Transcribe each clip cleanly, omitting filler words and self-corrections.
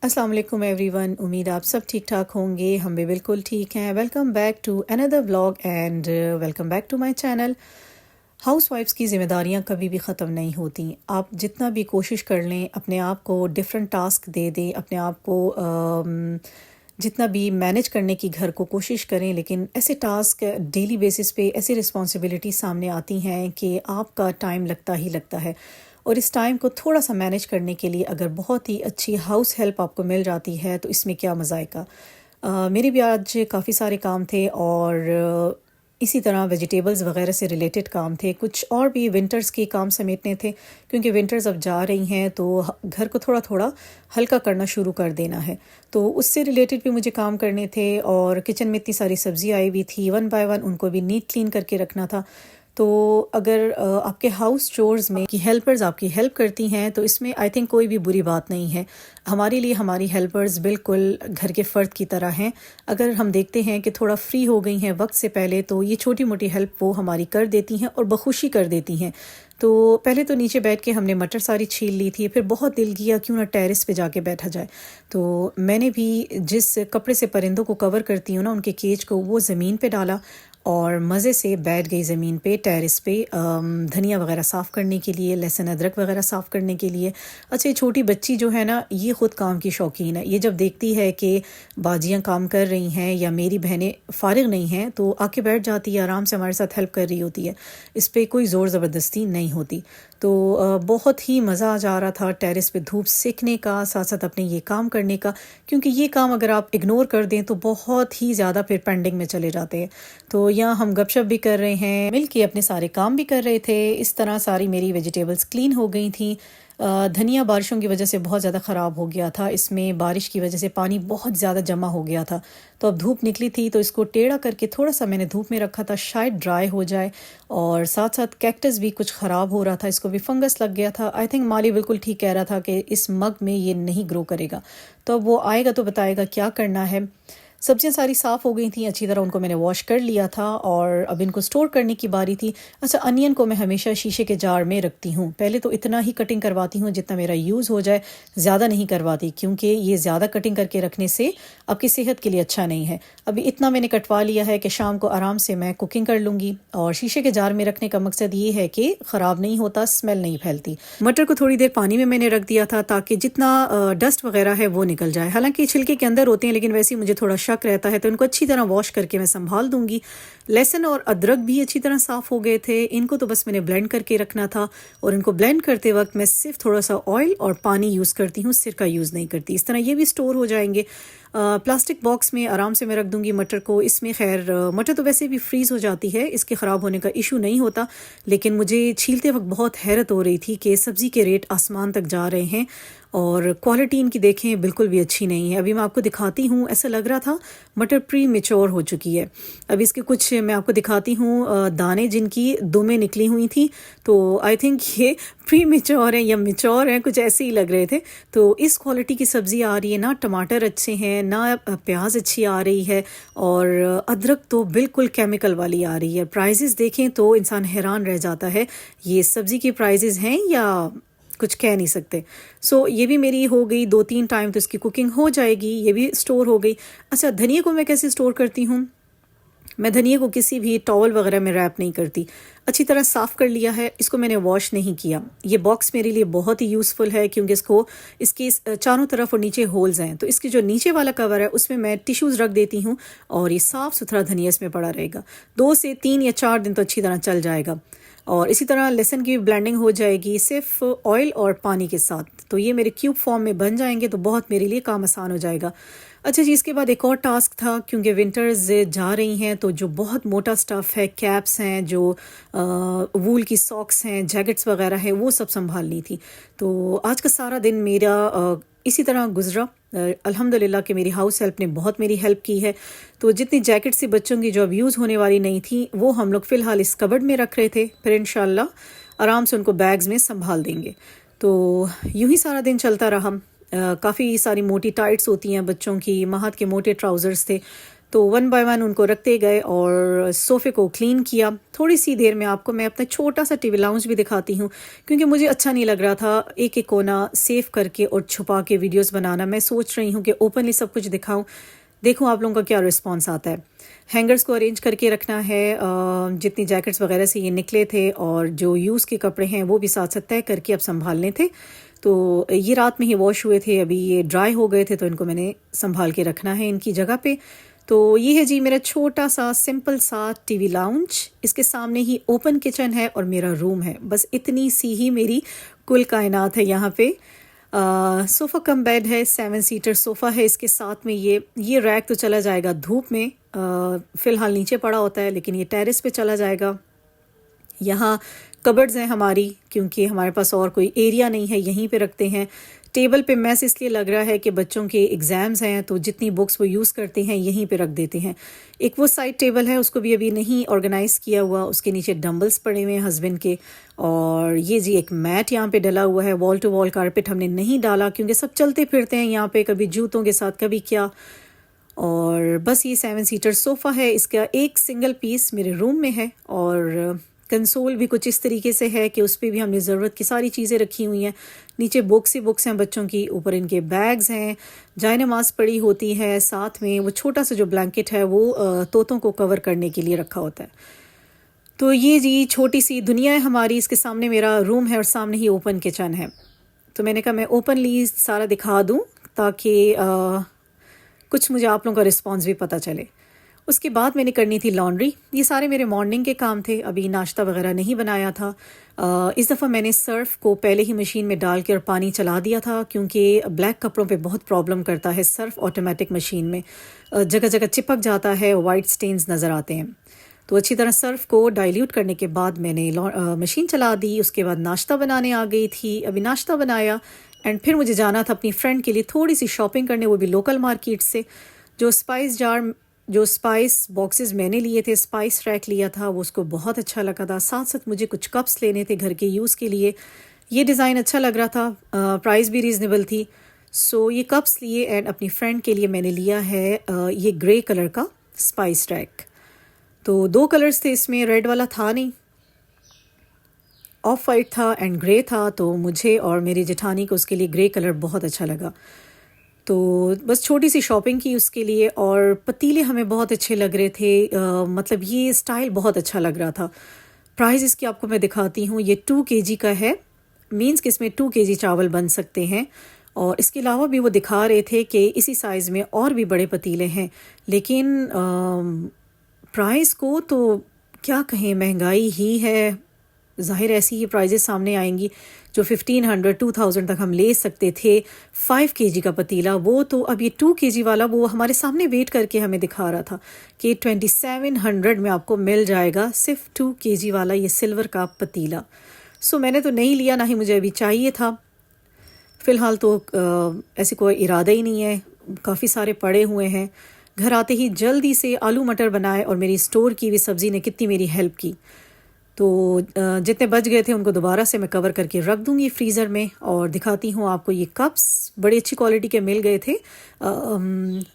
अस्सलाम वालेकुम एवरीवन। उम्मीद आप सब ठीक ठाक होंगे। हम भी बिल्कुल ठीक हैं। Welcome back to another vlog and welcome back to my channel. हाउसवाइफ्स की ज़िम्मेदारियां कभी भी ख़त्म नहीं होती। आप जितना भी कोशिश कर लें, अपने आप को डिफरेंट टास्क दे दें, अपने आप को जितना भी मैनेज करने की घर को कोशिश करें, लेकिन ऐसे टास्क डेली बेसिस पे ऐसी रिस्पॉन्सिबिलिटी सामने आती हैं कि आपका टाइम लगता ही लगता है। और इस टाइम को थोड़ा सा मैनेज करने के लिए अगर बहुत ही अच्छी हाउस हेल्प आपको मिल जाती है तो इसमें क्या मज़ायका। मेरे भी आज काफ़ी सारे काम थे और इसी तरह वेजिटेबल्स वगैरह से रिलेटेड काम थे, कुछ और भी विंटर्स के काम समेटने थे क्योंकि विंटर्स अब जा रही हैं तो घर को थोड़ा थोड़ा हल्का करना शुरू कर देना है। तो उससे रिलेटेड भी मुझे काम करने थे और किचन में इतनी सारी सब्ज़ी आई हुई थी, वन बाय वन उनको भी नीट क्लीन करके रखना था। तो अगर आपके हाउस चोर्स में की हेल्पर्स आपकी हेल्प करती हैं तो इसमें आई थिंक कोई भी बुरी बात नहीं है। हमारे लिए हमारी हेल्पर्स बिल्कुल घर के फ़र्द की तरह हैं। अगर हम देखते हैं कि थोड़ा फ्री हो गई हैं वक्त से पहले तो ये छोटी मोटी हेल्प वो हमारी कर देती हैं और बखुशी कर देती हैं। तो पहले तो नीचे बैठ के हमने मटर सारी छील ली थी, फिर बहुत दिल किया क्यों ना टेरेस पे जाके बैठा जाए। तो मैंने भी जिस कपड़े से परिंदों को कवर करती हूँ ना, उनके केज को वो ज़मीन पे डाला और मज़े से बैठ गई ज़मीन पे, टेरेस पे, धनिया वगैरह साफ़ करने के लिए, लहसुन अदरक वगैरह साफ़ करने के लिए। अच्छा, ये छोटी बच्ची जो है ना, ये ख़ुद काम की शौकीन है। ये जब देखती है कि बाजियाँ काम कर रही हैं या मेरी बहनें फ़ारिग नहीं हैं तो आके बैठ जाती है, आराम से हमारे साथ हेल्प कर रही होती है। इस पर कोई ज़ोर ज़बरदस्ती नहीं होती। तो बहुत ही मज़ा आ जा रहा था टेरेस पे धूप सेकने का, साथ साथ अपने ये काम करने का, क्योंकि ये काम अगर आप इग्नोर कर दें तो बहुत ही ज़्यादा फिर पेंडिंग में चले जाते हैं। तो यहाँ हम गपशप भी कर रहे हैं, मिल के अपने सारे काम भी कर रहे थे। इस तरह सारी मेरी वेजिटेबल्स क्लीन हो गई थी। धनिया बारिशों की वजह से बहुत ज़्यादा ख़राब हो गया था, इसमें बारिश की वजह से पानी बहुत ज़्यादा जमा हो गया था। तो अब धूप निकली थी तो इसको टेढ़ा करके थोड़ा सा मैंने धूप में रखा था, शायद ड्राई हो जाए। और साथ साथ कैक्टस भी कुछ ख़राब हो रहा था, इसको भी फंगस लग गया था। आई थिंक माली बिल्कुल ठीक कह रहा था कि इस मग में ये नहीं ग्रो करेगा। तो अब वो आएगा तो बताएगा क्या करना है। सब्जियां सारी साफ़ हो गई थी अच्छी तरह, उनको मैंने वॉश कर लिया था और अब इनको स्टोर करने की बारी थी। अच्छा, अनियन को मैं हमेशा शीशे के जार में रखती हूँ। पहले तो इतना ही कटिंग करवाती हूँ जितना मेरा यूज़ हो जाए, ज़्यादा नहीं करवाती क्योंकि ये ज़्यादा कटिंग करके रखने से आपकी सेहत के लिए अच्छा नहीं है। अभी इतना मैंने कटवा लिया है कि शाम को आराम से मैं कुकिंग कर लूँगी। और शीशे के जार में रखने का मकसद ये है कि ख़राब नहीं होता, स्मेल नहीं फैलती। मटर को थोड़ी देर पानी में मैंने रख दिया था ताकि जितना डस्ट वगैरह है वो निकल जाए। हालांकि छिलके के अंदर होते हैं लेकिन वैसे ही मुझे थोड़ा शक रहता है तो इनको अच्छी तरह वॉश करके मैं संभाल दूंगी। लहसुन और अदरक भी अच्छी तरह साफ़ हो गए थे, इनको तो बस मैंने ब्लेंड करके रखना था। और इनको ब्लेंड करते वक्त मैं सिर्फ थोड़ा सा ऑयल और पानी यूज़ करती हूँ, सिरका यूज़ नहीं करती। इस तरह ये भी स्टोर हो जाएंगे। प्लास्टिक बॉक्स में आराम से मैं रख दूंगी मटर को। इसमें खैर मटर तो वैसे भी फ्रीज़ हो जाती है, इसके ख़राब होने का इशू नहीं होता। लेकिन मुझे छीलते वक्त बहुत हैरत हो रही थी कि सब्ज़ी के रेट आसमान तक जा रहे हैं और क्वालिटी इनकी देखें बिल्कुल भी अच्छी नहीं है। अभी मैं आपको दिखाती हूँ, ऐसा लग रहा था मटर प्री मेच्योर हो चुकी है। अब इसके कुछ मैं आपको दिखाती हूँ दाने जिनकी दुमें निकली हुई थी, तो आई थिंक ये प्री मेच्योर हैं या मेच्योर हैं, कुछ ऐसे ही लग रहे थे। तो इस क्वालिटी की सब्ज़ी आ रही है ना, टमाटर अच्छे हैं ना, प्याज अच्छी आ रही है और अदरक तो बिल्कुल केमिकल वाली आ रही है। प्राइजेस देखें तो इंसान हैरान रह जाता है, ये सब्ज़ी की प्राइजेस हैं या कुछ कह नहीं सकते। सो ये भी मेरी हो गई 2-3 टाइम, तो इसकी कुकिंग हो जाएगी, ये भी स्टोर हो गई। अच्छा, धनिया को मैं कैसे स्टोर करती हूँ, मैं धनिया को किसी भी टॉवल वगैरह में रैप नहीं करती। अच्छी तरह साफ़ कर लिया है, इसको मैंने वॉश नहीं किया। ये बॉक्स मेरे लिए बहुत ही यूज़फुल है क्योंकि इसके चारों तरफ और नीचे होल्स हैं, तो इसके जो नीचे वाला कवर है उसमें मैं टिश्यूज़ रख देती हूँ और ये साफ़ सुथरा धनिया इसमें पड़ा रहेगा। 2 से 3 या 4 दिन तो अच्छी तरह चल जाएगा। और इसी तरह लहसुन की ब्लेंडिंग हो जाएगी सिर्फ ऑयल और पानी के साथ, तो ये मेरे क्यूब फॉर्म में बन जाएंगे, तो बहुत मेरे लिए काम आसान हो जाएगा। अच्छा जी, इसके बाद एक और टास्क था क्योंकि विंटर्स जा रही हैं तो जो बहुत मोटा स्टफ़ है, कैप्स हैं, जो वूल की सॉक्स हैं, जैकेट्स वगैरह है, वो सब संभालनी थी। तो आज का सारा दिन मेरा इसी तरह गुजरा। अल्हम्दुलिल्लाह कि मेरी हाउस हेल्प ने बहुत मेरी हेल्प की है। तो जितनी जैकेट से बच्चों की जो अब यूज़ होने वाली नहीं थी वो हम लोग फ़िलहाल इस कबर्ड में रख रहे थे, फिर इंशाल्लाह आराम से उनको बैग्स में संभाल देंगे। तो यूं ही सारा दिन चलता रहा। काफ़ी सारी मोटी टाइट्स होती हैं बच्चों की, महात के मोटे ट्राउज़र्स थे, तो वन बाय वन उनको रखते गए और सोफ़े को क्लीन किया। थोड़ी सी देर में आपको मैं अपना छोटा सा टीवी लाउंज भी दिखाती हूँ, क्योंकि मुझे अच्छा नहीं लग रहा था एक एक कोना सेव करके और छुपा के वीडियोस बनाना। मैं सोच रही हूँ कि ओपनली सब कुछ दिखाऊं, देखूं आप लोगों का क्या रिस्पांस आता है। हैंगर्स को अरेंज करके रखना है, जितनी जैकेट्स वगैरह से ये निकले थे और जो यूज़ के कपड़े हैं वो भी साथ साथ तय करके अब संभालने थे। तो ये रात में ही वॉश हुए थे, अभी ये ड्राई हो गए थे, तो इनको मैंने संभाल के रखना है इनकी जगह पे। तो ये है जी मेरा छोटा सा सिंपल सा टीवी लाउंज। इसके सामने ही ओपन किचन है और मेरा रूम है। बस इतनी सी ही मेरी कुल कायनात है यहाँ पे। सोफ़ा कम बेड है, 7 सीटर सोफ़ा है। इसके साथ में ये रैक तो चला जाएगा धूप में, फ़िलहाल नीचे पड़ा होता है, लेकिन ये टेरेस पे चला जाएगा। यहाँ कबर्ड्स हैं हमारी, क्योंकि हमारे पास और कोई एरिया नहीं है, यहीं पे रखते हैं। टेबल पे मैस इसलिए लग रहा है कि बच्चों के एग्ज़ाम्स हैं, तो जितनी बुक्स वो यूज़ करते हैं यहीं पे रख देते हैं। एक वो साइड टेबल है, उसको भी अभी नहीं ऑर्गेनाइज़ किया हुआ, उसके नीचे डंबल्स पड़े हुए हैं हस्बैंड के। और ये जी एक मैट यहाँ पे डला हुआ है, वॉल टू वॉल कारपेट हमने नहीं डाला, क्योंकि सब चलते फिरते हैं यहाँ पे, कभी जूतों के साथ कभी क्या। और बस ये 7 सीटर सोफ़ा है, इसका एक सिंगल पीस मेरे रूम में है। और कंसोल भी कुछ इस तरीके से है कि उस पर भी हमने ज़रूरत की सारी चीज़ें रखी हुई हैं। नीचे बुक्स ही बुक्स हैं बच्चों की, ऊपर इनके बैग्स हैं, जाए नमाज पड़ी होती है, साथ में वो छोटा सा जो ब्लैंकेट है वो तोतों को कवर करने के लिए रखा होता है। तो ये जी छोटी सी दुनिया है हमारी। इसके सामने मेरा रूम है और सामने ही ओपन किचन है। तो मैंने कहा मैं ओपनली सारा दिखा दूँ, ताकि कुछ मुझे आप लोगों का रिस्पॉन्स भी पता चले। उसके बाद मैंने करनी थी लॉन्ड्री। ये सारे मेरे मॉर्निंग के काम थे, अभी नाश्ता वगैरह नहीं बनाया था। इस दफ़ा मैंने सर्फ को पहले ही मशीन में डाल के और पानी चला दिया था, क्योंकि ब्लैक कपड़ों पे बहुत प्रॉब्लम करता है सर्फ ऑटोमेटिक मशीन में, जगह जगह चिपक जाता है, वाइट स्टेन्स नज़र आते हैं। तो अच्छी तरह सर्फ को डाइल्यूट करने के बाद मैंने मशीन चला दी। उसके बाद नाश्ता बनाने आ गई थी, अभी नाश्ता बनाया एंड फिर मुझे जाना था अपनी फ्रेंड के लिए थोड़ी सी शॉपिंग करने, वो भी लोकल मार्केट से। जो स्पाइस बॉक्सेस मैंने लिए थे, स्पाइस रैक लिया था, वो उसको बहुत अच्छा लगा था। साथ साथ मुझे कुछ कप्स लेने थे घर के यूज़ के लिए। ये डिज़ाइन अच्छा लग रहा था, प्राइस भी रीज़नेबल थी। सो ये कप्स लिए एंड अपनी फ्रेंड के लिए मैंने लिया है ये ग्रे कलर का स्पाइस रैक। तो 2 कलर्स थे इसमें, रेड वाला था नहीं, ऑफ वाइट था एंड ग्रे था। तो मुझे और मेरी जेठानी को उसके लिए ग्रे कलर बहुत अच्छा लगा। तो बस छोटी सी शॉपिंग की उसके लिए। और पतीले हमें बहुत अच्छे लग रहे थे, मतलब ये स्टाइल बहुत अच्छा लग रहा था। प्राइस इसकी आपको मैं दिखाती हूँ। ये 2 kg का है, मीन्स कि इसमें 2 kg चावल बन सकते हैं। और इसके अलावा भी वो दिखा रहे थे कि इसी साइज़ में और भी बड़े पतीले हैं, लेकिन प्राइस को तो क्या कहें, महंगाई ही है। ज़ाहिर ऐसी ही प्राइजेस सामने आएंगी। जो 1500 2000 तक हम ले सकते थे 5 kg का पतीला, वो तो अब ये 2 kg वाला वो हमारे सामने वेट करके हमें दिखा रहा था कि 2700 में आपको मिल जाएगा सिर्फ 2 kg वाला ये सिल्वर का पतीला। सो मैंने तो नहीं लिया, ना ही मुझे अभी चाहिए था। फ़िलहाल तो ऐसे कोई इरादा ही नहीं है, काफ़ी सारे पड़े हुए हैं। घर आते ही जल्दी से आलू मटर बनाए और मेरी स्टोर की हुई सब्ज़ी ने कितनी मेरी हेल्प की। तो जितने बच गए थे उनको दोबारा से मैं कवर करके रख दूंगी फ्रीज़र में। और दिखाती हूँ आपको, ये कप्स बड़ी अच्छी क्वालिटी के मिल गए थे।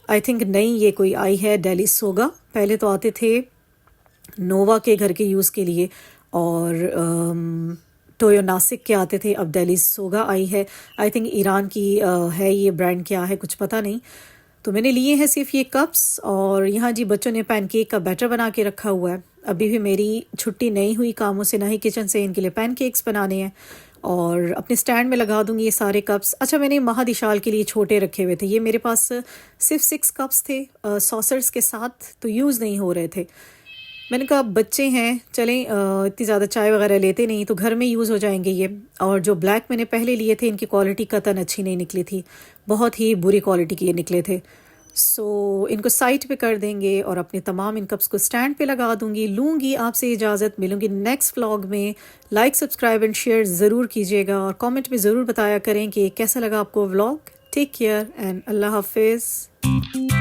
आई थिंक नई ये कोई आई है डेली सोगा, पहले तो आते थे नोवा के घर के यूज़ के लिए और टोयो नासिक के आते थे, अब डेली सोगा आई है। आई थिंक ईरान की है ये ब्रांड, क्या है कुछ पता नहीं। तो मैंने लिए हैं सिर्फ ये कप्स। और यहाँ जी बच्चों ने पैनकेक का बैटर बना के रखा हुआ है। अभी भी मेरी छुट्टी नहीं हुई कामों से, ना ही किचन से, इनके लिए पैनकेक्स बनाने हैं और अपने स्टैंड में लगा दूंगी ये सारे कप्स। अच्छा, मैंने महादिशाल के लिए छोटे रखे हुए थे, ये मेरे पास सिर्फ 6 कप्स थे सॉसर्स के साथ, तो यूज़ नहीं हो रहे थे। मैंने कहा बच्चे हैं, चलें इतनी ज़्यादा चाय वगैरह लेते नहीं, तो घर में यूज़ हो जाएंगे ये। और जो ब्लैक मैंने पहले लिए थे इनकी क्वालिटी कतई अच्छी नहीं निकली थी, बहुत ही बुरी क्वालिटी के ये निकले थे। सो इनको साइड पे कर देंगे और अपने तमाम इन कप्स को स्टैंड पे लगा दूंगी। लूँगी आपसे इजाज़त, मिलूँगी नेक्स्ट व्लॉग में। लाइक सब्सक्राइब एंड शेयर ज़रूर कीजिएगा और कमेंट में ज़रूर बताया करें कि कैसा लगा आपको व्लॉग। टेक केयर एंड अल्लाह हाफिज़।